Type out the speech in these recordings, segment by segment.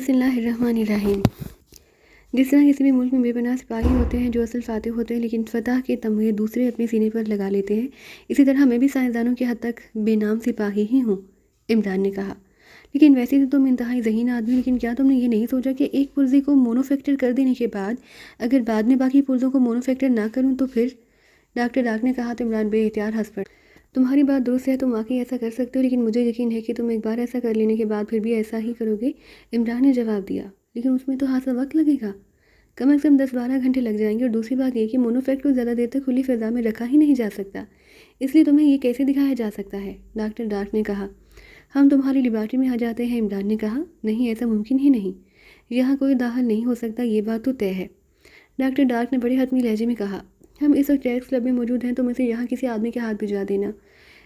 بسم اللہ الرحمن الرحیم۔ جس طرح کسی بھی ملک میں بے پناہ سپاہی ہوتے ہیں جو اصل فاتح ہوتے ہیں لیکن فتح کے تمغے دوسرے اپنے سینے پر لگا لیتے ہیں، اسی طرح میں بھی سائنسدانوں کی حد تک بے نام سپاہی ہی ہوں، عمران نے کہا۔ لیکن ویسے تو تم انتہائی ذہین آدمی، لیکن کیا تم نے یہ نہیں سوچا کہ ایک پرزے کو مونوفیکچر کر دینے کے بعد اگر بعد میں باقی پرزوں کو مونوفیکچر نہ کروں تو پھر؟ ڈاکٹر ڈاک نے کہا تو عمران بے اختیار ہنس پڑا۔ تمہاری بات درست ہے، تم واقعی ایسا کر سکتے ہو، لیکن مجھے یقین ہے کہ تم ایک بار ایسا کر لینے کے بعد پھر بھی ایسا ہی کرو گے، عمران نے جواب دیا۔ لیکن اس میں تو خاصا وقت لگے گا، کم از کم 10-12 گھنٹے لگ جائیں گے، اور دوسری بات یہ کہ مونوفیکٹ کو زیادہ دیر تک کھلی فضا میں رکھا ہی نہیں جا سکتا، اس لیے تمہیں یہ کیسے دکھایا جا سکتا ہے؟ ڈاکٹر ڈارک نے کہا۔ ہم تمہاری لیبارٹری میں آ جاتے ہیں، عمران نے کہا۔ نہیں، ایسا ممکن ہی نہیں، یہاں کوئی داخل نہیں ہو سکتا، یہ بات تو طے ہے، ڈاکٹر ڈارک نے بڑے حتمی لہجے میں کہا۔ ہم اس وقت ریکس کلب میں موجود ہیں، تم اسے یہاں کسی آدمی کے ہاتھ بھجوا دینا،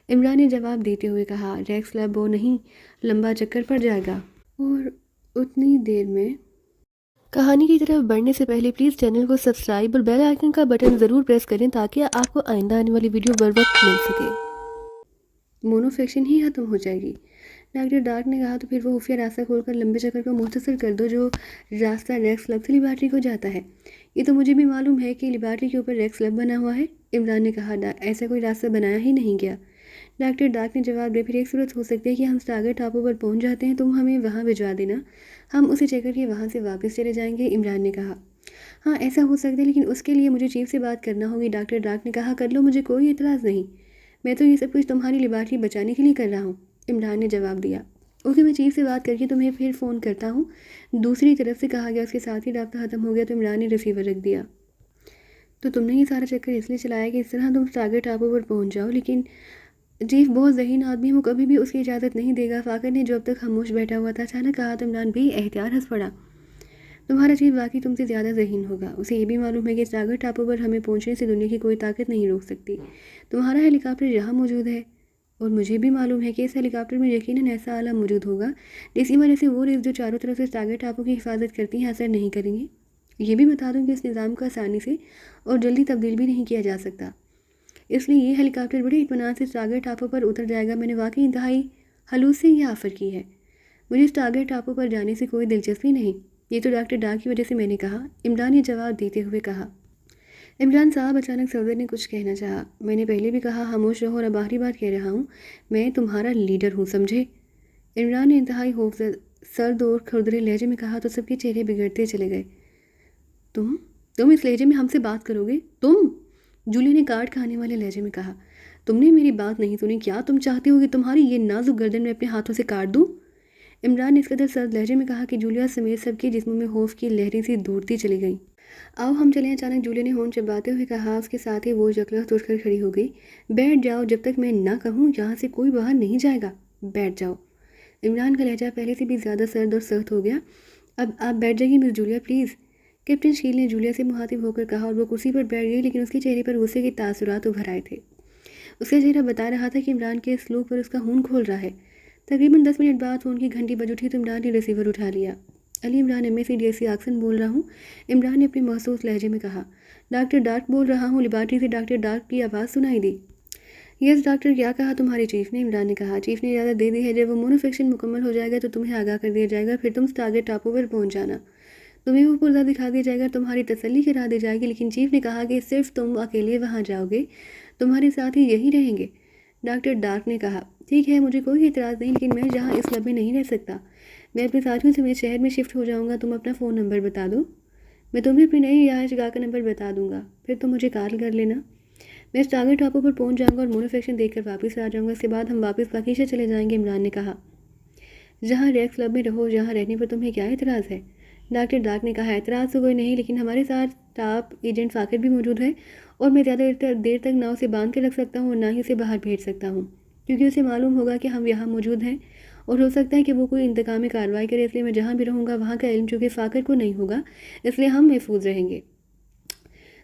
عمران نے جواب دیتے ہوئے کہا۔ ریکس کلب وہ نہیں، لمبا چکر پڑ جائے گا۔ اور اتنی دیر میں کہانی کی طرف بڑھنے سے پہلے پلیز چینل کو سبسکرائب اور بیل آئیکن کا بٹن ضرور پریس کریں تاکہ آپ کو آئندہ آنے والی ویڈیو بر وقت مل سکے۔ مونوفیکشن ہی ختم ہو جائے گی، ڈاکٹر ڈارک نے کہا۔ تو پھر وہ خفیہ راستہ کھول کر لمبے چکر کو مختصر کر دو جو راستہ ریکس کلب سے لیبارٹری کو جاتا ہے۔ یہ تو مجھے بھی معلوم ہے کہ لیبارٹری کے اوپر ریکس کلب بنا ہوا ہے، عمران نے کہا۔ ایسا کوئی راستہ بنایا ہی نہیں گیا، ڈاکٹر ڈارک نے جواب دیا۔ پھر ایک صورت ہو سکتی ہے کہ ہم سٹارگیٹ ٹاپو پر پہنچ جاتے ہیں، تم ہمیں وہاں بھجوا دینا، ہم اسے چیک کر کے وہاں سے واپس چلے جائیں گے، عمران نے کہا۔ ہاں ایسا ہو سکتا ہے، لیکن اس کے لیے مجھے چیف سے بات کرنا ہوگی، ڈاکٹر ڈارک نے کہا۔ کر لو، مجھے کوئی اعتراض نہیں، میں تو یہ سب کچھ تمہاری لیبارٹری بچانے کے لیے کر رہا ہوں، عمران نے جواب دیا۔ اوکے، میں چیف سے بات کر کے تمہیں پھر فون کرتا ہوں، دوسری طرف سے کہا گیا۔ اس کے ساتھ ہی رابطہ ختم ہو گیا تو عمران نے ریسیور رکھ دیا۔ تو تم نے یہ سارا چکر اس لیے چلایا کہ اس طرح تم سٹارگیٹ ٹاپو پر پہنچ جاؤ، لیکن چیف بہت ذہین آدمی ہے، وہ کبھی بھی اس کی اجازت نہیں دے گا، فاقر نے جو اب تک خاموش بیٹھا ہوا تھا اچانک کہا تو عمران بے اختیار ہنس پڑا۔ تمہارا چیف واقعی تم سے زیادہ ذہین ہوگا، اسے یہ بھی معلوم ہے کہ سٹارگیٹ ٹاپو پر ہمیں پہنچنے سے دنیا کی کوئی طاقت نہیں روک سکتی، تمہارا ہیلی کاپٹر یہاں موجود ہے، اور مجھے بھی معلوم ہے کہ اس ہیلی کاپٹر میں یقیناً ایسا آلہ موجود ہوگا جس کی وجہ سے وہ ریز جو چاروں طرف سے سٹارگیٹ ٹاپو کی حفاظت کرتی ہیں اثر نہیں کریں گے۔ یہ بھی بتا دوں کہ اس نظام کو آسانی سے اور جلدی تبدیل بھی نہیں کیا جا سکتا، اس لیے یہ ہیلی کاپٹر بڑے اطمینان سے سٹارگیٹ ٹاپو پر اتر جائے گا۔ میں نے واقعی انتہائی خلوص سے یہ آفر کی ہے، مجھے سٹارگیٹ ٹاپو پر جانے سے کوئی دلچسپی نہیں، یہ تو ڈاکٹر ڈارک کی وجہ سے میں نے کہا، عمران نے جواب دیتے ہوئے کہا۔ عمران صاحب، اچانک صدر نے کچھ کہنا چاہا۔ میں نے پہلے بھی کہا خاموش رہو، اور اب آخری بات کہہ رہا ہوں، میں تمہارا لیڈر ہوں، سمجھے؟ عمران نے انتہائی خوفزدہ سرد اور کھردرے لہجے میں کہا تو سب کے چہرے بگڑتے چلے گئے۔ تم اس لہجے میں ہم سے بات کرو گے؟ تم، جولی نے کاٹ کھانے والے لہجے میں کہا۔ تم نے میری بات نہیں سنی، کیا تم چاہتے ہو کہ تمہاری یہ نازک گردن میں اپنے ہاتھوں سے کاٹ دوں؟ عمران نے اس قدر سرد لہجے میں کہا کہ جولیا سمیت سب کے جسموں میں خوف کی لہریں سی دوڑتی چلی گئیں۔ آؤ ہم چلیں، اچانک جولیا نے ہون چباتے ہوئے کہا، اس کے ساتھ ہی وہ یکلخت اٹھ کر کھڑی ہو گئی۔ بیٹھ جاؤ، جب تک میں نہ کہوں یہاں سے کوئی باہر نہیں جائے گا، بیٹھ جاؤ۔ عمران کا لہجہ پہلے سے بھی زیادہ سرد اور سخت ہو گیا۔ اب آپ بیٹھ جائیے مس جولیا پلیز، کیپٹن شیل نے جولیا سے مخاطب ہو کر کہا، اور وہ کرسی پر بیٹھ گئی، لیکن اس کے چہرے پر غصے کے تاثرات ابھر آئے تھے۔ اس کا چہرہ بتا رہا تھا کہ عمران کے سلوک پر اس کا خون کھول رہا ہے۔ تقریباً 10 منٹ بعد فون کی گھنٹی بج اٹھی تو عمران نے ریسیور اٹھا لیا۔ علی عمران MSc آکسن بول رہا ہوں، عمران نے اپنے مخصوص لہجے میں کہا۔ ڈاکٹر ڈارک بول رہا ہوں، لیبارٹری سے ڈاکٹر ڈارک کی آواز سنائی دی۔ یس ڈاکٹر، کیا کہا تمہارے چیف نے؟ عمران نے کہا۔ چیف نے اجازت دے دی ہے، جب وہ مونوفیکشن مکمل ہو جائے گا تو تمہیں آگاہ کر دیا جائے گا، پھر تم سٹارگیٹ ٹاپو پر پہنچ جانا، تمہیں وہ پرزہ دکھا دیا جائے گا، تمہاری تسلی کرا دی جائے گی، لیکن چیف نے کہا کہ صرف تم اکیلے وہاں جاؤ گے، تمہارے ساتھ ہی یہی رہیں گے، ڈاکٹر ڈارک نے کہا۔ ٹھیک ہے، مجھے کوئی اعتراض نہیں، لیکن میں یہاں اس کلب میں نہیں رہ سکتا، میں اپنے ساتھیوں سمیت شہر میں شفٹ ہو جاؤں گا، تم اپنا فون نمبر بتا دو، میں تمہیں اپنی نئی رہائش گاہ کا نمبر بتا دوں گا، پھر تم مجھے کال کر لینا، میں سٹارگیٹ ٹاپو پر پہنچ جاؤں گا اور مونوفیکشن دیکھ کر واپس آ جاؤں گا، اس کے بعد ہم واپس پاکیزہ چلے جائیں گے، عمران نے کہا۔ جہاں ریکس کلب میں رہو، جہاں رہنے پر تمہیں کیا اعتراض ہے؟ ڈاکٹر ڈارک نے کہا۔ اعتراض تو کوئی نہیں، لیکن ہمارے ساتھ ٹاپ ایجنٹ فاقر بھی موجود ہے، اور میں زیادہ دیر تک نہ اسے باندھ کر رکھ سکتا ہوں اور نہ ہی اسے باہر بھیج سکتا ہوں، کیونکہ اسے معلوم ہوگا کہ ہم یہاں موجود ہیں، اور ہو سکتا ہے کہ وہ کوئی انتقامی کارروائی کرے، اس لیے میں جہاں بھی رہوں گا وہاں کا علم چونکہ فاقر کو نہیں ہوگا، اس لیے ہم محفوظ رہیں گے۔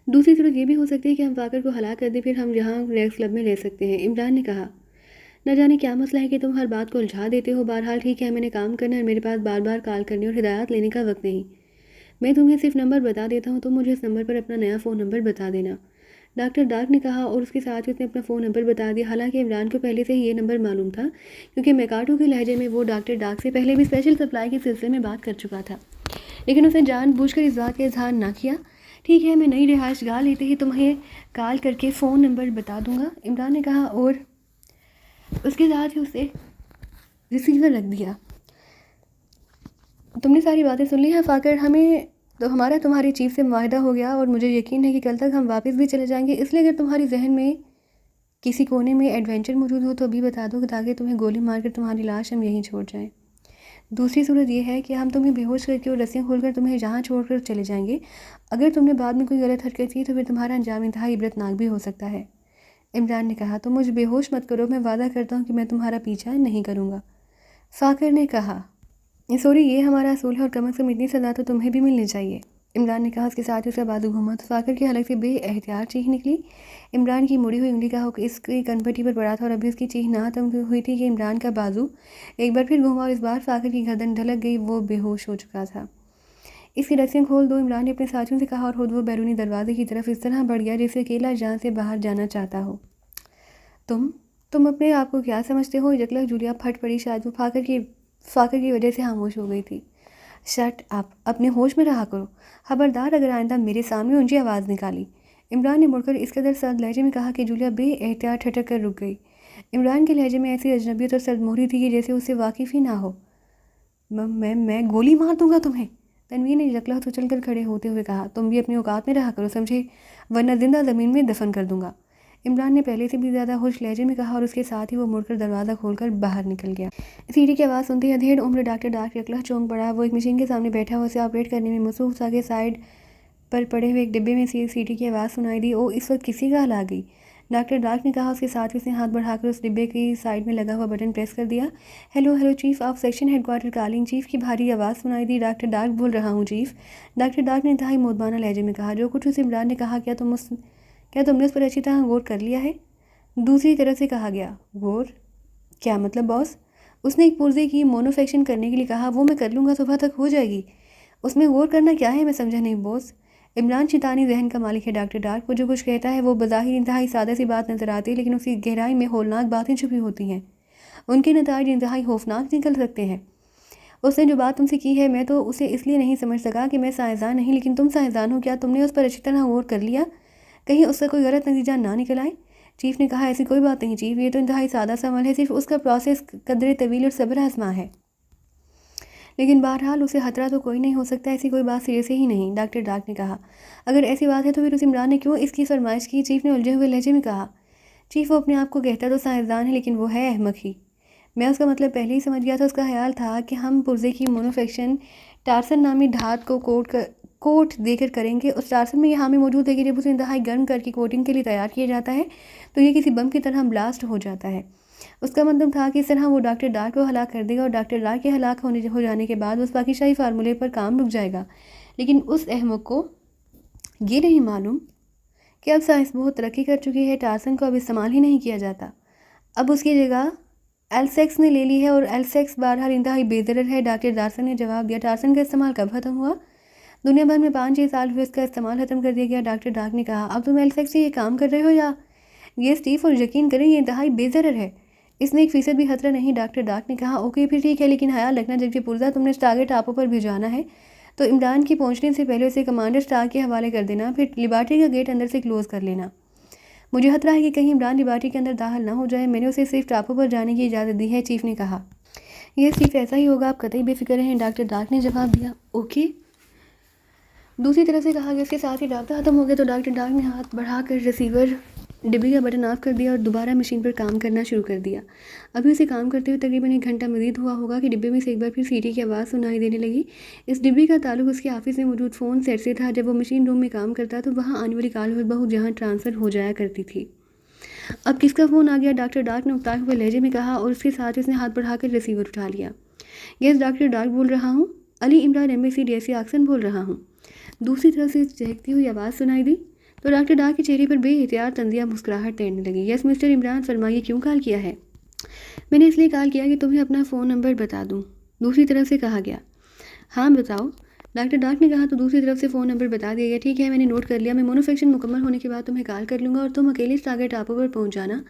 دوسری صورت یہ بھی ہو سکتی ہے کہ ہم فاقر کو ہلاک کر دیں، پھر ہم یہاں ریکس کلب میں رہ سکتے ہیں، عمران نے کہا۔ نہ جانے کیا مسئلہ ہے کہ تم ہر بات کو الجھا دیتے ہو، بہرحال ٹھیک ہے، میں نے کام کرنا ہے، میرے پاس بار بار کال کرنے اور ہدایات لینے کا وقت نہیں، میں تمہیں صرف نمبر بتا دیتا ہوں، تم مجھے اس نمبر پر اپنا نیا فون نمبر بتا دینا، ڈاکٹر ڈاک نے کہا اور اس کے ساتھ اس نے اپنا فون نمبر بتا دیا. حالانکہ عمران کو پہلے سے ہی یہ نمبر معلوم تھا کیونکہ میکاٹو کے لہجے میں وہ ڈاکٹر ڈاک سے پہلے بھی اسپیشل سپلائی کے سلسلے میں بات کر چکا تھا, لیکن اس نے جان بوجھ کر اس بات کا اظہار نہ کیا. ٹھیک ہے, میں نئی رہائش گاہ لیتے ہی تمہیں کال کر کے فون نمبر بتا دوں گا, عمران نے کہا اور اس کے ساتھ ہی اسے ریسیور رکھ دیا. تم نے ساری باتیں سن لی ہیں فاقر, ہمیں تو ہمارا تمہاری چیف سے معاہدہ ہو گیا اور مجھے یقین ہے کہ کل تک ہم واپس بھی چلے جائیں گے. اس لیے اگر تمہاری ذہن میں کسی کونے میں ایڈونچر موجود ہو تو ابھی بتا دو تاکہ تمہیں گولی مار کر تمہاری لاش ہم یہیں چھوڑ جائیں. دوسری صورت یہ ہے کہ ہم تمہیں بے ہوش کر کے اور رسیاں کھول کر تمہیں جہاں چھوڑ کر چلے جائیں گے. اگر تم نے بعد میں کوئی غلط حرکت کی تو پھر تمہارا انجام انتہائی عبرتناک بھی ہو سکتا ہے. عمران نے کہا, تم مجھے بے ہوش مت کرو, میں وعدہ کرتا ہوں کہ میں تمہارا پیچھا نہیں کروں گا. فاقر نے کہا, سوری, یہ ہمارا اصول ہے اور کم از کم اتنی سزا تو تمہیں بھی ملنی چاہیے. عمران نے کہا. اس کے ساتھ اس کا بازو گھوما تو فاقر کے حلق سے بے احتیاط چیخ نکلی. عمران کی مڑی ہوئی انگلی کا حق اس کی کنپٹی پر پڑا تھا اور ابھی اس کی چیخ نہ تم ہوئی تھی کہ عمران کا بازو ایک بار پھر گھوما اور اس بار فاقر کی گردن ڈھلک گئی. وہ بے ہوش ہو چکا تھا. اس کی رسیاں کھول دو, عمران نے اپنے ساتھیوں سے کہا اور خود وہ بیرونی دروازے کی طرف اس طرح بڑھ گیا جیسے اکیلا جان سے باہر جانا چاہتا ہو. تم اپنے آپ کو کیا سمجھتے ہو؟ یکلخ جولیا پھٹ پڑی. شاید وہ فاقر کی وجہ سے خاموش ہو گئی تھی. شٹ اپ, اپنے ہوش میں رہا کرو, خبردار اگر آئندہ میرے سامنے اونچی آواز نکالی. عمران نے مڑ کر اس قدر سرد لہجے میں کہا کہ جولیا بے احتیاط ٹھٹک کر رک گئی. عمران کے لہجے میں ایسی اجنبیت اور سرد مہری تھی کہ جیسے اسے واقف ہی نہ ہو. میں گولی مار دوں گا تمہیں, تنویر نے یکلخ اچل کر کھڑے ہوتے ہوئے کہا. تم بھی اپنے اوقات میں رہا کرو سمجھے, ورنہ زندہ زمین میں دفن کر دوں گا. عمران نے پہلے سے بھی زیادہ خوش لہجے میں کہا اور اس کے ساتھ ہی وہ مڑ کر دروازہ کھول کر باہر نکل گیا. سیڑھی کی آواز سنتے ہی ادھیڑ عمر ڈاکٹر ڈاک یکلخ چونک پڑا. وہ ایک مشین کے سامنے بیٹھا ہوا اسے آپریٹ کرنے میں مصروف تھا کہ سائڈ پر پڑے ہوئے ایک ڈبے میں سیٹی کی آواز سنائی دی. او, اس وقت کسی کا حال آ گئی, ڈاکٹر ڈاک نے کہا. اس کے ساتھ اس نے ہاتھ بڑھا کر اس ڈبے کی سائڈ میں لگا ہوا بٹن پریس کر دیا. Hello chief of section head quarter calling. Chief کی بھاری آواز سنائی دی. ڈاکٹر ڈاک بول رہا ہوں چیف. ڈاکٹر ڈاک نے انتہائی مودبانہ لہجے میں کہا. جو کچھ اسے عمران نے کہا کیا تم نے اس پر اچھی طرح غور کر لیا ہے؟ دوسری طرف سے کہا گیا. غور کیا مطلب باس؟ اس نے ایک پرزے کی مونوفیکشن کرنے کے لیے کہا. وہ میں کر لوں گا, صبح تک ہو جائے گی. اس میں غور کرنا کیا ہے, میں سمجھا نہیں باس. عمران شیطانی ذہن کا مالک ہے ڈاکٹر ڈاک. وہ جو کچھ کہتا ہے وہ بظاہر انتہائی سادہ سی بات نظر آتی ہے, لیکن اس کی گہرائی میں ہولناک باتیں چھپی ہوتی ہیں. ان کے نتائج انتہائی خوفناک نکل سکتے ہیں. اس نے جو بات تم سے کی ہے میں تو اسے اس لیے نہیں سمجھ سکا کہ میں سائنسدان نہیں, لیکن تم سائنسدان ہو. کیا تم نے اس پر اچھی طرح غور کر لیا؟ کہیں اس کا کوئی غلط نتیجہ نہ نکل آئے. چیف نے کہا. ایسی کوئی بات نہیں چیف, یہ تو انتہائی سادہ سا عمل ہے, صرف اس کا پروسیس قدرے طویل اور صبر آزما ہے. لیکن بہرحال اسے خطرہ تو کوئی نہیں ہو سکتا. ایسی کوئی بات سرے سے ہی نہیں, ڈاکٹر ڈاک نے کہا. اگر ایسی بات ہے تو پھر اس عمران نے کیوں اس کی فرمائش کی؟ چیف نے الجھے ہوئے لہجے میں کہا. چیف, وہ اپنے آپ کو کہتا تو سائنسدان ہے, لیکن وہ ہے احمق ہی. میں اس کا مطلب پہلے ہی سمجھ گیا تھا. اس کا خیال تھا کہ ہم پرزے کی مونوفیکشن ٹارسن نامی دھات کو کوٹ دے کر کریں گے. اس ٹارسن میں یہ خامی موجود ہے کہ جب اسے انتہائی گرم کر کے کوٹنگ کے لیے تیار کیا جاتا ہے تو یہ کسی بم کی طرح بلاسٹ ہو جاتا ہے. اس کا مطلب تھا کہ اس طرح وہ ڈاکٹر ڈاک کو ہلاک کر دے گا اور ڈاکٹر ڈاک کے ہلاک ہو جانے کے بعد اس باقی شاہی فارمولے پر کام رک جائے گا. لیکن اس احمق کو یہ نہیں معلوم کہ اب سائنس بہت ترقی کر چکی ہے. ٹارسن کو اب استعمال ہی نہیں کیا جاتا, اب اس کی جگہ ایلسیکس نے لے لی ہے, اور ایلسیکس بہرحال انتہائی بے ضرر ہے. ڈاکٹر ڈارسن نے جواب دیا. ٹارسن کا استعمال کب ختم ہوا؟ دنیا بھر میں 5-6 سال ہوئے اس کا استعمال ختم کر دیا گیا. ڈاکٹر ڈاک نے کہا. اب تم ایلسیکس سے یہ کام کر رہے ہو یا یہ اسٹیف, اور یقین کریں یہ انتہائی بے ضرر ہے, اس میں 1% بھی خطرہ نہیں. ڈاکٹر ڈاک نے کہا. اوکے پھر ٹھیک ہے, لیکن خیال رکھنا جب یہ پرزہ تم نے اسٹاگے ٹاپو پر بھیجوانا ہے تو عمران کے پہنچنے سے پہلے اسے کمانڈر اسٹاگ کے حوالے کر دینا. پھر لیبارٹری کا گیٹ اندر سے کلوز کر لینا. مجھے خطرہ ہے کہ کہیں عمران لیبارٹری کے اندر داخل نہ ہو جائے. میں نے اسے صرف ٹاپو پر جانے کی اجازت دی ہے, چیف نے کہا. یہ چیف ایسا ہی ہوگا, آپ قطعی بے فکر رہیں, ڈاکٹر ڈاک نے جواب دیا. اوکے. دوسری طرف سے کہا گیا. اس کے ساتھ ہی رابطہ ختم ہو گیا تو ڈاکٹر ڈاک نے ہاتھ بڑھا کر ریسیور ڈبے کا بٹن آف کر دیا اور دوبارہ مشین پر کام کرنا شروع کر دیا. ابھی اسے کام کرتے ہوئے تقریباً 1 گھنٹہ مزید ہوا ہوگا کہ ڈبے میں سے ایک بار پھر سیٹی کی آواز سنائی دینے لگی. اس ڈبے کا تعلق اس کے آفس میں موجود فون سیٹ سے تھا. جب وہ مشین روم میں کام کرتا تو وہاں آنے والی کال بہت جہاں ٹرانسفر ہو جایا کرتی تھی. اب کس کا فون آ گیا؟ ڈاکٹر ڈاک نے اکتائے ہوئے لہجے میں کہا, اور اس کے ساتھ اس نے ہاتھ بڑھا کر ریسیور اٹھا لیا. یس ڈاکٹر ڈاک بول رہا ہوں. علی عمران ایمبیسی ڈیسی آکسن بول رہا ہوں. دوسری طرف سے چہکتی ہوئی آواز سنائی دی تو ڈاکٹر ڈاک کے چہرے پر بے احتیاط طنزیہ مسکراہٹ تیرنے لگی. یس مسٹر عمران, فرمائیے کیوں کال کیا ہے؟ میں نے اس لیے کال کیا کہ تمہیں اپنا فون نمبر بتا دوں. دوسری طرف سے کہا گیا. ہاں بتاؤ. ڈاکٹر ڈاک نے کہا تو دوسری طرف سے فون نمبر بتا دیا گیا. ٹھیک ہے، میں نے نوٹ کر لیا. میں مونوفیکشن مکمل ہونے کے بعد تمہیں کال کر لوں گا اور تم اکیلے ساگر ٹاپو پر پہنچ جانا.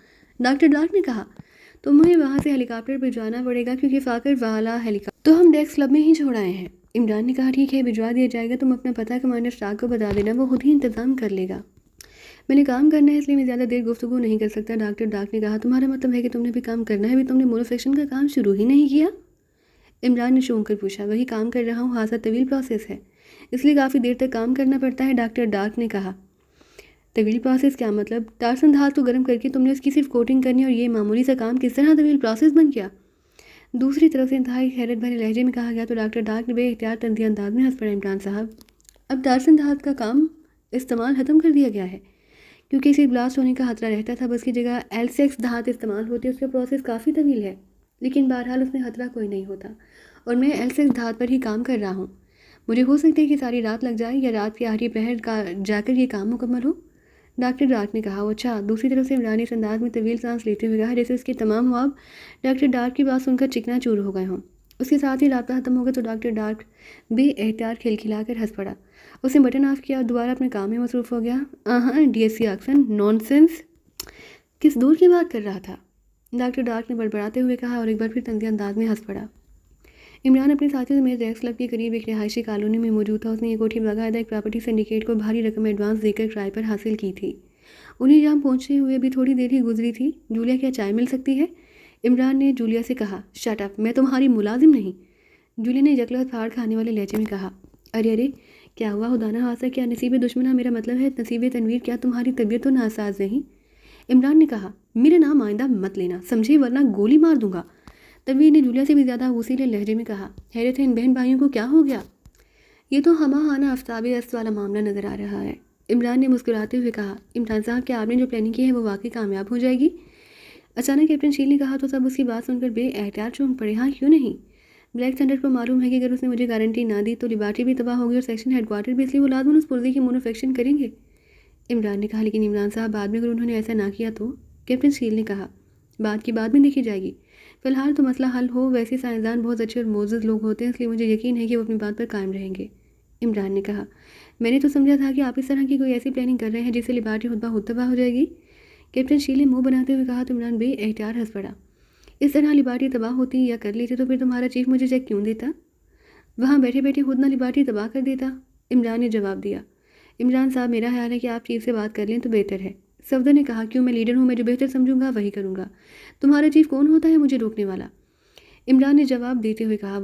ڈاکٹر ڈاک نے کہا تمہیں وہاں سے ہیلی کاپٹر پہ جانا پڑے گا کیونکہ فاکر والا ہیلی کاپٹر تو ہم ڈیسک کلب میں ہی چھوڑ آئے ہیں. عمران نے کہا ٹھیک ہے، بھجوا دیا جائے گا. تم اپنا پتہ کمانڈر اسٹارک کو بتا دینا، وہ خود ہی انتظام کر لے گا. میں نے کام کرنا ہے اس لیے میں زیادہ دیر گفتگو نہیں کر سکتا. ڈاکٹر ڈاک نے کہا تمہارا مطلب ہے کہ تم نے بھی کام کرنا ہے؟ ابھی تم نے مونوفیکشن کا کام شروع ہی نہیں کیا. عمران نے چونک کر پوچھا. وہی کام کر رہا ہوں، خاصا طویل پروسیس ہے، اس لیے کافی دیر تک کام کرنا پڑتا ہے. ڈاکٹر ڈاک نے کہا طویل پروسیس کیا مطلب؟ ٹارسن دھات کو گرم کر کے تم نے اس کی صرف کوٹنگ کرنی اور یہ معمولی سا کام کس طرح طویل پروسیس بن گیا؟ دوسری طرف سے انتہائی حیرت بھرے لہجے میں کہا گیا تو ڈاکٹر ڈاک نے بے اختیار طنزیہ انداز میں ہنس پڑا. عمران صاحب، اب ٹارسن دھات کا کام استعمال ختم کر دیا گیا ہے کیونکہ اسے بلاسٹ ہونے کا خطرہ رہتا تھا. بس کی جگہ ایل6 دھات استعمال ہوتی ہے. اس کا پروسیس کافی طویل ہے لیکن بہرحال اس میں خطرہ کوئی نہیں ہوتا اور میں ایل6 دھات پر ہی کام کر رہا ہوں. مجھے ہو سکتا ہے کہ ساری رات لگ جائے یا رات کے آخری پہر کا جا کر یہ کام مکمل ہو. ڈاکٹر ڈاک نے کہا. اچھا. دوسری طرف سے عمران نے اس انداز میں طویل سانس لیتے ہوئے کہا جیسے اس کے تمام خواب ڈاکٹر ڈاک کی بات سن کر چکنا چور ہو گئے ہوں. اس کے ساتھ ہی رابطہ ختم ہو گیا تو ڈاکٹر ڈاک بے احتیاط کھلکھلا کر ہنس پڑا. اس نے بٹن آف کیا اور دوبارہ اپنے کام میں مصروف ہو گیا. D S C Oxon nonsense, کس دور کی بات کر رہا تھا؟ ڈاکٹر ڈاک نے بڑبڑاتے ہوئے کہا اور ایک بار پھر طنزیہ انداز میں ہنس پڑا. عمران اپنے ساتھیوں سمیت ریکس کلب کے قریب ایک رہائشی کالونی میں موجود تھا. اس نے یہ کوٹھی باقاعدہ ایک پراپرٹی سنڈیکیٹ کو بھاری رقم ایڈوانس دے کر کرائے پر حاصل کی تھی. انہیں یہاں پہنچے ہوئے بھی تھوڑی دیر ہی گزری تھی. جولیا، کیا چائے مل سکتی ہے؟ عمران نے جولیا سے کہا. شٹ اپ، میں تمہاری ملازم نہیں. جولیا نے یکلخت پھاڑ کھانے والے لہجے میں کہا. ارے ارے، کیا ہوا؟ خدانہ خاصہ کیا نصیب دشمنہ؟ میرا مطلب ہے نصیب تنویر، کیا تمہاری طبیعت تو ناساز نہیں؟ عمران نے کہا. میرا نام آئندہ مت لینا سمجھے ورنہ گولی مار دوں گا. تنویر نے جولیا سے بھی زیادہ غصیلے لہجے میں کہا. حیرت ہے ان بہن بھائیوں کو کیا ہو گیا؟ یہ تو ہمہ خانہ آفتاب است والا معاملہ نظر آ رہا ہے. عمران نے مسکراتے ہوئے کہا. عمران صاحب، کیا آپ نے جو پلاننگ کی ہے وہ واقعی کامیاب ہو جائے گی؟ اچانک کیپٹن شیل نے کہا تو سب اس کی بات سن کر بے احتیاط چونک پڑے. ہاں کیوں نہیں؟ بلیک تھنڈر کو معلوم ہے کہ اگر اس نے مجھے گارنٹی نہ دی تو لیبارٹری بھی تباہ ہوگی اور سیکشن ہیڈ کوارٹر بھی، اس لیے وہ لازماً اس پرزے کی مونوفیکشن کریں گے. عمران نے کہا. لیکن عمران صاحب، بعد میں اگر انہوں نے ایسا نہ کیا تو؟ کیپٹن شیل نے کہا. بات کی بعد میں دیکھی جائے گی، فی الحال تو مسئلہ حل ہو. ویسے سائنسدان بہت اچھے اور معزز لوگ ہوتے ہیں، اس لیے مجھے یقین ہے کہ وہ اپنی بات پر قائم رہیں گے. عمران نے کہا. میں نے تو سمجھا تھا کہ آپ اس طرح کی کوئی ایسی پلاننگ کر رہے ہیں جس سے لیبارٹری خود بخود تباہ ہو جائے گی. کیپٹن شیل نے منہ بناتے ہوئے کہا تو عمران بے احتیاط ہنس پڑا. اس طرح لیبارٹری تباہ ہوتی یا کر لیتی تو پھر تمہارا چیف مجھے چیک کیوں دیتا؟ وہاں بیٹھے بیٹھے خود نہ لیبارٹری تباہ کر دیتا. عمران نے جواب دیا. عمران صاحب، میرا خیال ہے کہ آپ چیف سے بات کر لیں تو بہتر ہے. صفدر نے کہا. کیوں؟ میں لیڈر ہوں، میں جو بہتر سمجھوں گا وہی کروں گا. تمہارا چیف کون ہوتا ہے مجھے روکنے والا؟ عمران نے جواب دیتے ہوئے کہا.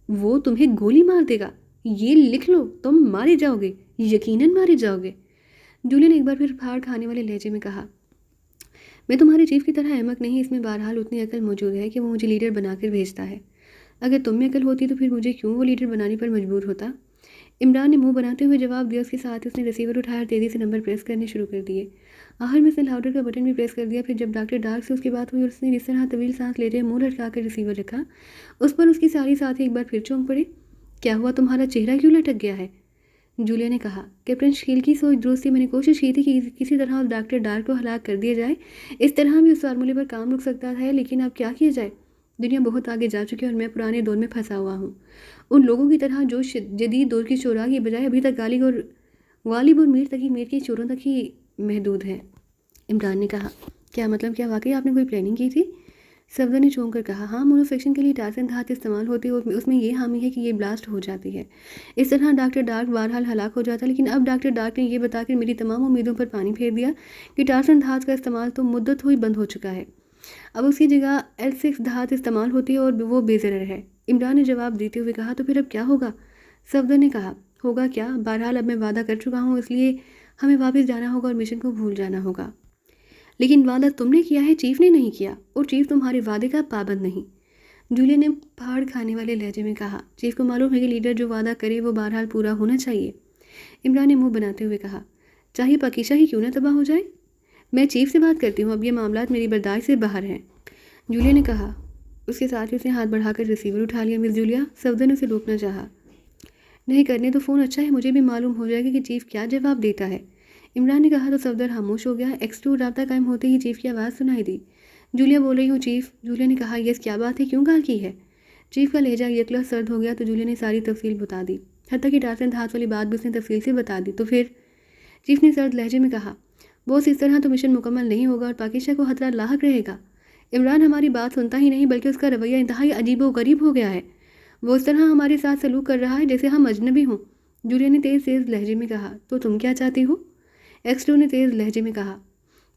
وہ تمہیں گولی مار دے گا. یہ لکھ لو، تم مارے جاؤ گے، یقیناً مارے جاؤ گے. جولیا نے ایک بار پھر پھاڑ کھانے والے لہجے میں کہا. میں تمہارے چیف کی طرح احمق نہیں، اس میں بہرحال اتنی عقل موجود ہے کہ وہ مجھے لیڈر بنا کر بھیجتا ہے. اگر تم میں عقل ہوتی تو پھر مجھے کیوں وہ لیڈر بنانے پر مجبور ہوتا؟ عمران نے منہ بناتے ہوئے جواب دیا. اس کے ساتھ اس نے ریسیور اٹھایا اور تیزی سے نمبر پریس کرنے شروع کر دیے. آخر میں اس نے لاؤڈر کا بٹن بھی پریس کر دیا. پھر جب ڈاکٹر ڈارک سے اس کی بات ہوئی اور اس نے جس طرح طویل سانس لیتے منہ لٹکا کر ریسیور رکھا، اس پر اس کی ساری ساتھی ایک بار پھر چونک پڑے. کیا ہوا؟ تمہارا چہرہ کیوں لٹک گیا ہے؟ جولیا نے کہا. کیپٹن شیل کی سوچ درست تھی. میں نے کوشش کی تھی کہ کسی طرح اس ڈاکٹر ڈارک کو ہلاک کر دیا جائے. اس طرح بھی اس فارمولے پر کام رک سکتا ہے، لیکن اب کیا کیا جائے؟ دنیا بہت آگے جا چکی ہے اور میں پرانے دور میں پھنسا ہوا ہوں، ان لوگوں کی طرح جو جدید دور کی شعراء کی بجائے ابھی تک غالب اور میر تقی میر کے شعروں تک ہی محدود ہے. عمران نے کہا. کیا مطلب؟ کیا واقعی آپ نے کوئی پلاننگ کی تھی؟ صفدر نے چونک کر کہا. ہاں، مونوفیکشن کے لیے ٹارسن دھات استعمال ہوتی ہے اور اس میں یہ حامی ہے کہ یہ بلاسٹ ہو جاتی ہے. اس طرح ڈاکٹر ڈارک بہرحال ہلاک ہو جاتا، لیکن اب ڈاکٹر ڈارک نے یہ بتا کر میری تمام امیدوں پر پانی پھیر دیا کہ ٹارسن دھات کا استعمال تو مدت ہوئی بند ہو چکا ہے. اب اس کی جگہ L6 دھات استعمال ہوتی ہے اور وہ بے ضرر ہے. عمران نے جواب دیتے ہوئے کہا. تو پھر اب کیا ہوگا؟ صفدر نے کہا. ہوگا کیا؟ بہرحال اب میں وعدہ کر چکا ہوں، اس لیے ہمیں واپس جانا ہوگا اور مشن کو بھول جانا ہوگا. لیکن وعدہ تم نے کیا ہے، چیف نے نہیں کیا، اور چیف تمہارے وعدے کا پابند نہیں. جولیا نے پھاڑ کھانے والے لہجے میں کہا. چیف کو معلوم ہے کہ لیڈر جو وعدہ کرے وہ بہرحال پورا ہونا چاہیے. عمران نے منہ بناتے ہوئے کہا. چاہے پاکیزہ ہی کیوں نہ تباہ ہو جائے. میں چیف سے بات کرتی ہوں، اب یہ معاملات میری برداشت سے باہر ہیں. جولیا نے کہا. اس کے ساتھ ہی اس نے ہاتھ بڑھا کر ریسیور اٹھا لیا. مس جولیا، صفدر نے اسے روکنا چاہا. نہیں کرنے تو فون اچھا ہے، مجھے بھی معلوم ہو جائے گا کہ چیف کیا جواب دیتا ہے. عمران نے کہا تو صفدر خاموش ہو گیا. X2 رابطہ قائم ہوتے ہی چیف کی آواز سنائی دی. جولیا بول رہی ہوں چیف. جولیا نے کہا. یس، کیا بات ہے، کیوں کال کی ہے؟ چیف کا لہجہ یکلخت سرد ہو گیا تو جولیا نے ساری تفصیل بتا دی. حتیٰ کہ ٹاسن ہاتھ والی بات بھی اس نے تفصیل سے بتا دی۔ تو پھر چیف نے سرد لہجے میں کہا، بوس اس طرح تو مشن مکمل نہیں ہوگا اور پاکیزہ کو خطرہ لاحق رہے گا۔ عمران ہماری بات سنتا ہی نہیں بلکہ اس کا رویہ انتہائی عجیب و غریب ہو گیا ہے۔ وہ اس طرح ہمارے ساتھ سلوک کر رہا ہے جیسے ہم اجنبی ہوں۔ جولیا نے تیز لہجے میں کہا، تو تم کیا چاہتی ہو؟ ایکسٹو نے تیز لہجے میں کہا،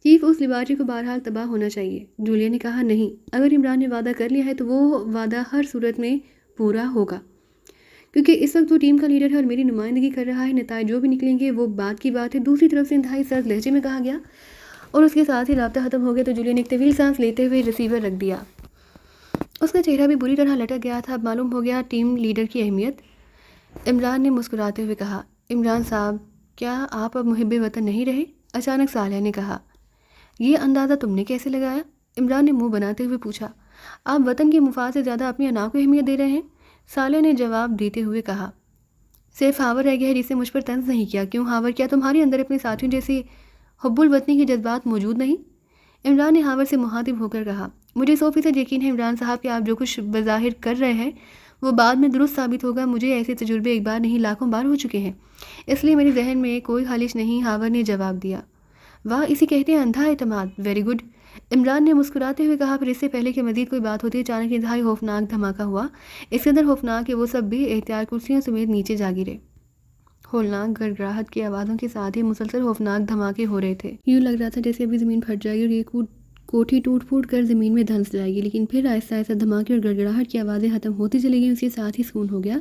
چیف اس لیبارٹری کو بہرحال تباہ ہونا چاہیے۔ جولیا نے کہا، نہیں، اگر عمران نے وعدہ کر لیا ہے تو وہ وعدہ ہر صورت میں پورا ہوگا، کیونکہ اس وقت وہ ٹیم کا لیڈر ہے اور میری نمائندگی کر رہا ہے۔ نتائج جو بھی نکلیں گے وہ بات کی بات ہے۔ دوسری طرف سے انتہائی سرد لہجے میں کہا گیا اور اس کے ساتھ ہی رابطہ ختم ہو گیا تو جولیا نے ایک طویل سانس لیتے ہوئے ریسیور رکھ دیا۔ اس کا چہرہ بھی بری طرح لٹک گیا تھا۔ اب معلوم ہو گیا ٹیم لیڈر کی اہمیت۔ عمران نے مسکراتے ہوئے کہا، عمران صاحب، کیا آپ اب محب وطن نہیں رہے؟ اچانک صالحہ نے کہا، یہ اندازہ تم نے کیسے لگایا؟ عمران نے منہ بناتے ہوئے پوچھا، آپ وطن کے مفاد سے زیادہ اپنی انا کو اہمیت دے رہے ہیں؟ صالحہ نے جواب دیتے ہوئے کہا، صرف ہاور رہ گیا ہے جس نے مجھ پر طنز نہیں کیا۔ کیوں ہاور، کیا تمہارے اندر اپنے ساتھیوں جیسے حب الوطنی کے جذبات موجود نہیں؟ عمران نے ہاور سے مخاطب ہو کر کہا، مجھے 100% یقین ہے عمران صاحب کہ آپ جو کچھ بظاہر کر رہے ہیں وہ بعد میں درست ثابت ہوگا۔ مجھے ایسے تجربے ایک بار نہیں لاکھوں بار ہو چکے ہیں، اس لیے میرے ذہن میں کوئی خالش نہیں۔ ہاور نے جواب دیا، واہ، اسی کہتے ہیں اندھا اعتماد، ویری گڈ۔ عمران نے مسکراتے ہوئے کہا، پھر اس سے پہلے کہ مزید کوئی بات ہوتی اچانک انتہائی خوفناک دھماکہ ہوا، اس قدر خوفناک کہ وہ سب بھی احتیاط کرسیوں سمیت نیچے جا گرے۔ ہولناک گڑگڑاہٹ کی آوازوں کے ساتھ ہی مسلسل خوفناک دھماکے ہو رہے تھے۔ یوں لگ رہا تھا جیسے ابھی زمین پھٹ جائے گی اور یہ کوٹھی ٹوٹ پھوٹ کر زمین میں دھنس جائے گی، لیکن پھر آہستہ آہستہ دھماکے اور گڑگڑاہٹ کی آوازیں ختم ہوتی چلی گئیں۔ اس کے ساتھ ہی سکون ہو گیا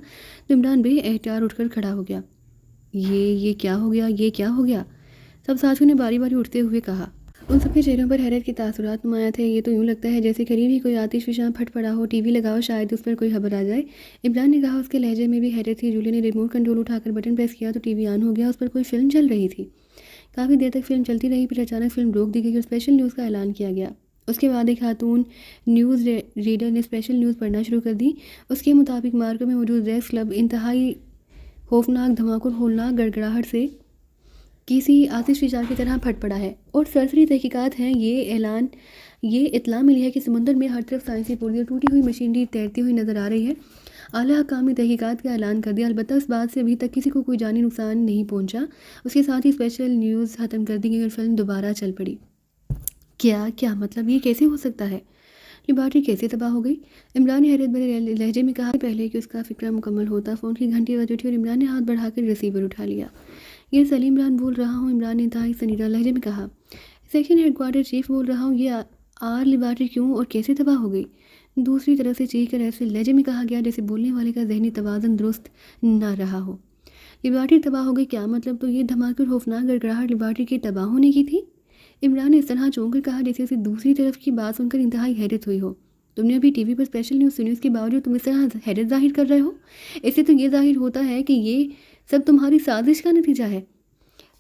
تو عمران بے احتیاط اٹھ کر کھڑا ہو گیا۔ یہ کیا ہو گیا، یہ کیا ہو گیا؟ سب ساتھیوں نے باری باری اٹھتے ہوئے کہا۔ ان سب کے چہروں پر حیرت کے تاثرات نمایاں تھے۔ یہ تو یوں لگتا ہے جیسے قریب ہی کوئی آتش فشاں پھٹ پڑا ہو، ٹی وی لگاؤ شاید اس پر کوئی خبر آ جائے، عمران نے کہا۔ اس کے لہجے میں بھی حیرت تھی۔ جولیا نے ریموٹ کنٹرول اٹھا کر بٹن پریس کیا تو ٹی وی آن ہو گیا۔ اس پر کوئی فلم چل رہی تھی۔ کافی دیر تک فلم چلتی رہی، پھر اچانک فلم روک دی گئی اور اسپیشل نیوز کا اعلان کیا گیا۔ اس کے بعد ایک خاتون نیوز ریڈر نے اسپیشل نیوز پڑھنا شروع کر دی۔ اس کے مطابق مارکو میں موجود ریکس کلب انتہائی خوفناک دھماکوں اور ہولناک گڑگڑاہٹ سے کسی آتش فشاں کی طرح پھٹ پڑا ہے، اور سرسری تحقیقات ہیں یہ اطلاع ملی ہے کہ سمندر میں ہر طرف سائنسی پرزے اور ٹوٹی ہوئی مشینری تیرتی ہوئی نظر آ رہی ہے۔ اعلیٰ حکام نے تحقیقات کا اعلان کر دیا، البتہ اس بات سے ابھی تک کسی کو کوئی جانی نقصان نہیں پہنچا۔ اس کے ساتھ ہی اسپیشل نیوز ختم کر دی گئی اور فلم دوبارہ چل پڑی۔ کیا مطلب، یہ کیسے ہو سکتا ہے؟ لیبارٹری کیسے تباہ ہو گئی؟ عمران نے حیرت بھرے لہجے میں کہا۔ پہلے کہ اس کا فکرہ مکمل ہوتا فون کی گھنٹی بج اٹھی اور عمران نے ہاتھ بڑھا کر ریسیور اٹھا لیا۔ یہ سلیم عمران بول رہا ہوں، عمران نے انتہائی سنیرہ لہجے میں کہا۔ سیکشن ہیڈ کوارٹر چیف بول رہا ہوں، یہ لیبارٹری کیوں اور کیسے تباہ ہو گئی؟ دوسری طرف سے چیخ کر ایسے لہجے میں کہا گیا جیسے بولنے والے کا ذہنی توازن درست نہ رہا ہو۔ لیبارٹری تباہ ہو گئی، کیا مطلب؟ تو یہ دھماکے اور خوفناک گڑگڑاہٹ لیبارٹری کے تباہ ہونے کی تھی؟ عمران نے اس طرح چونک کر کہا جیسے اسے دوسری طرف کی بات سن کر انتہائی حیرت ہوئی ہو۔ تم نے ابھی ٹی وی پر اسپیشل نیوز سنی، اس کے باوجود تم اس طرح حیرت ظاہر کر رہے ہو؟ اس سے تو یہ ظاہر ہوتا ہے کہ یہ سب تمہاری سازش کا نتیجہ ہے۔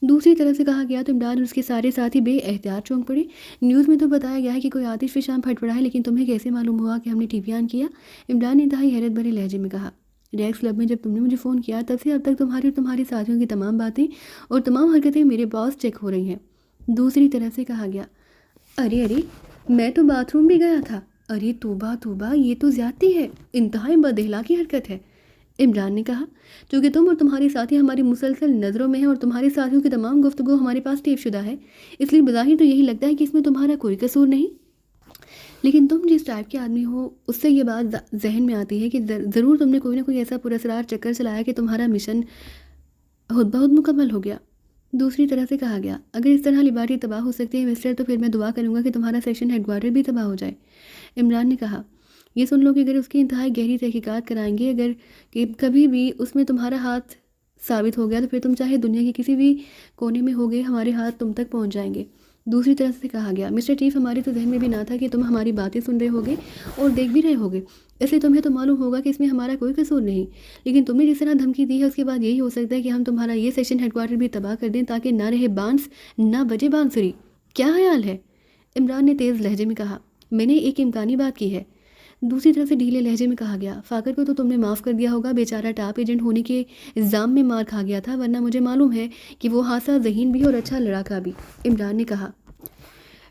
دوسری طرف سے کہا گیا تو عمران اور اس کے سارے ساتھی بے احتیاط چونک پڑے۔ نیوز میں تو بتایا گیا ہے کہ کوئی آتش فشاں پھٹ پڑا ہے، لیکن تمہیں کیسے معلوم ہوا کہ ہم نے ٹی وی آن کیا؟ عمران نے انتہائی حیرت بھرے لہجے میں کہا۔ ریکس کلب میں جب تم نے مجھے فون کیا تب سے اب تک تمہاری اور تمہارے ساتھیوں کی تمام باتیں اور تمام حرکتیں میرے پاس چیک ہو رہی ہیں۔ دوسری طرف سے کہا گیا، ارے میں تو باتھ روم بھی گیا تھا۔ ارے توبہ، یہ تو زیادتی ہے، انتہائی بد اخلاقی حرکت ہے، عمران نے کہا۔ چونکہ تم اور تمہاری ساتھی ہماری مسلسل نظروں میں ہیں اور تمہارے ساتھیوں کی تمام گفتگو ہمارے پاس ٹیپ شدہ ہے، اس لیے بظاہر تو یہی لگتا ہے کہ اس میں تمہارا کوئی قصور نہیں، لیکن تم جس ٹائپ کے آدمی ہو اس سے یہ بات ذہن میں آتی ہے کہ ضرور تم نے کوئی نہ کوئی ایسا پراسرار چکر چلایا کہ تمہارا مشن خود بخود مکمل ہو گیا۔ دوسری طرح سے کہا گیا، اگر اس طرح لیبارٹری تباہ ہو سکتی ہے مسٹر، تو پھر میں دعا کروں گا کہ تمہارا سیکشن ہیڈ کوارٹر بھی تباہ ہو جائے۔ عمران نے کہا، یہ سن لو کہ اگر اس کی انتہائی گہری تحقیقات کرائیں گے، اگر کہ کبھی بھی اس میں تمہارا ہاتھ ثابت ہو گیا تو پھر تم چاہے دنیا کے کسی بھی کونے میں ہوگے، ہمارے ہاتھ تم تک پہنچ جائیں گے۔ دوسری طرف سے کہا گیا، مسٹر چیف، ہمارے تو ذہن میں بھی نہ تھا کہ تم ہماری باتیں سن رہے ہوگے اور دیکھ بھی رہے ہوگے، اس لیے تمہیں تو معلوم ہوگا کہ اس میں ہمارا کوئی قصور نہیں، لیکن تم نے جس طرح دھمکی دی ہے اس کے بعد یہی ہو سکتا ہے کہ ہم تمہارا یہ سیکشن ہیڈ کوارٹر بھی تباہ کر دیں تاکہ نہ رہے بانس نہ بجے بانسری۔ کیا خیال ہے؟ عمران نے تیز لہجے میں کہا۔ میں نے ایک امکانی بات کی ہے۔ دوسری طرف سے ڈھیلے لہجے میں کہا گیا، فاقر کو تو تم نے معاف کر دیا ہوگا، بیچارہ ٹاپ ایجنٹ ہونے کے الزام میں مار کھا گیا تھا، ورنہ مجھے معلوم ہے کہ وہ حادثہ ذہین بھی اور اچھا لڑاکا بھی، عمران نے کہا۔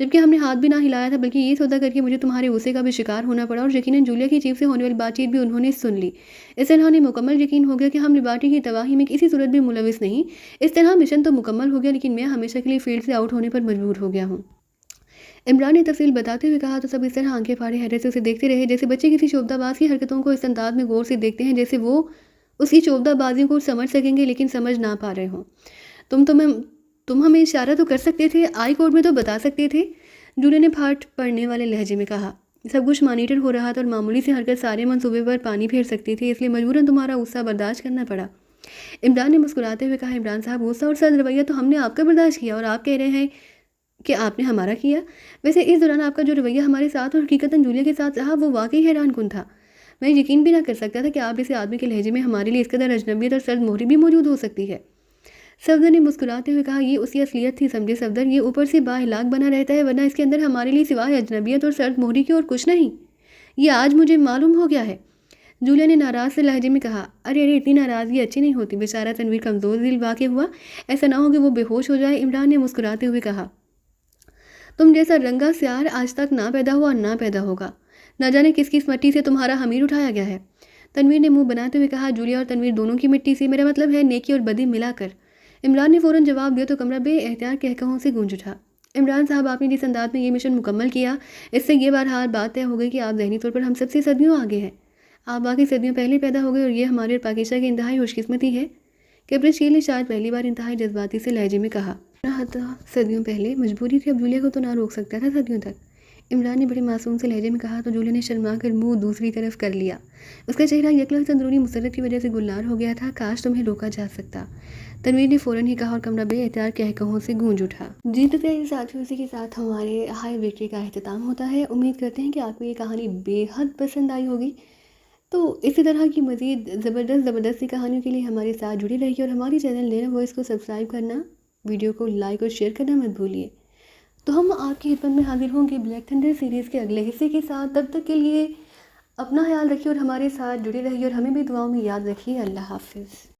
جبکہ ہم نے ہاتھ بھی نہ ہلایا تھا، بلکہ یہ سودا کر کے مجھے تمہارے غصے کا بھی شکار ہونا پڑا، اور یقیناً جولیا کی جیب سے ہونے والی بات چیت بھی انہوں نے سن لی۔ اس طرح انہیں مکمل یقین ہو گیا کہ ہم لبارٹی کی تباہی میں کسی صورت بھی ملوث نہیں۔ اس طرح مشن تو مکمل ہو گیا، لیکن میں ہمیشہ کے لیے فیلڈ سے آؤٹ ہونے پر مجبور ہو گیا ہوں۔ عمران نے تفصیل بتاتے ہوئے کہا تو سب اس طرح آنکھیں پھاڑے حیرت سے اسے دیکھتے رہے، جیسے بچے کسی شعبدہ باز کی حرکتوں کو اس انداز میں غور سے دیکھتے ہیں جیسے وہ اس کی شعبدہ بازیوں کو سمجھ سکیں گے لیکن سمجھ نہ پا رہے ہوں۔ تم ہمیں اشارہ تو کر سکتے تھے، آئی کورٹ میں تو بتا سکتے تھے، جولیا نے پھاٹ پڑنے والے لہجے میں کہا۔ سب کچھ مانیٹر ہو رہا تھا اور معمولی سی حرکت سارے منصوبے پر پانی پھیر سکتی تھی، اس لیے مجبوراً تمہارا غصہ برداشت کرنا پڑا۔ عمران نے مسکراتے ہوئے کہا، عمران صاحب غصہ اور سرد رویہ تو ہم نے آپ کا برداشت کیا اور آپ کہہ رہے ہیں کہ آپ نے ہمارا کیا۔ ویسے اس دوران آپ کا جو رویہ ہمارے ساتھ اور حقیقتاً جولیا کے ساتھ رہا وہ واقعی حیران کن تھا۔ میں یقین بھی نہ کر سکتا تھا کہ آپ جیسے آدمی کے لہجے میں ہمارے لیے اس قدر اجنبیت اور سرد مہری بھی موجود ہو سکتی ہے۔ صفدر نے مسکراتے ہوئے کہا، یہ اس کی اصلیت تھی سمجھے صفدر، یہ اوپر سے بااخلاق بنا رہتا ہے ورنہ اس کے اندر ہمارے لیے سوائے اجنبیت اور سرد مہری کی اور کچھ نہیں۔ یہ آج مجھے معلوم ہو گیا ہے۔ جولیا نے ناراض سے لہجے میں کہا، ارے اتنی ناراضگی اچھی نہیں ہوتی، بیچارہ تنویر کمزور دل واقع ہوا، ایسا نہ ہو کہ وہ بے ہوش ہو جائے۔ عمران نے مسکراتے ہوئے کہا، تم جیسا رنگا سیار آج تک نہ پیدا ہوا نہ پیدا ہوگا، نہ جانے کس کس مٹی سے تمہارا خمیر اٹھایا گیا ہے۔ تنویر نے منہ بناتے ہوئے کہا، جولیا اور تنویر دونوں کی مٹی سے، میرا مطلب ہے نیکی اور بدی ملا کر۔ عمران نے فوراً جواب دیا تو کمرہ بے اختیار کہکہوں سے گونج اٹھا۔ عمران صاحب، آپ نے جس انداز میں یہ مشن مکمل کیا، اس سے یہ بہرحال بات طے ہو گئی کہ آپ ذہنی طور پر ہم سب سے صدیوں آگے ہیں۔ آپ باقی صدیوں پہلے پیدا ہو گئے اور یہ ہمارے اور پاکیزہ کی انتہائی خوش قسمتی ہے۔ کیپٹن شیل نے شاید پہلی بار انتہائی جذباتی سے لہجے میں کہا، صدیوں پہلے مجبوری تھی، اب جولیا کو تو نہ روک سکتا تھا صدیوں تک۔ عمران نے بڑے معصوم سے لہجے میں کہا تو جولیا نے شرما کر منہ دوسری طرف کر لیا۔ اس کا چہرہ یک لحظہ اندرونی مسرت کی وجہ سے گلنار ہو گیا تھا۔ کاش تمہیں روکا جا سکتا، تنویر نے فوراً ہی کہا اور کمرہ بے اختیار کہکہوں سے گونج اٹھا۔ جی تو پیارے ساتھیوں، اسی کے ساتھ ہمارے ہائی وکٹری کا اختتام ہوتا ہے۔ امید کرتے ہیں کہ آپ کو یہ کہانی بے حد پسند آئی ہوگی۔ تو اسی طرح کی مزید زبردستی کہانیوں کے لیے ہمارے ساتھ جڑی رہیے اور ہماری چینل لینا وائس کو سبسکرائب کرنا، ویڈیو کو لائک اور شیئر کرنا مت بھولیے۔ تو ہم آپ کی خدمت میں حاضر ہوں گے بلیک تھنڈر سیریز کے اگلے حصے کے ساتھ۔ تب تک کے لیے اپنا خیال رکھیے اور ہمارے ساتھ جڑے رہیے اور ہمیں بھی دعاؤں میں یاد رکھیے۔ اللہ حافظ۔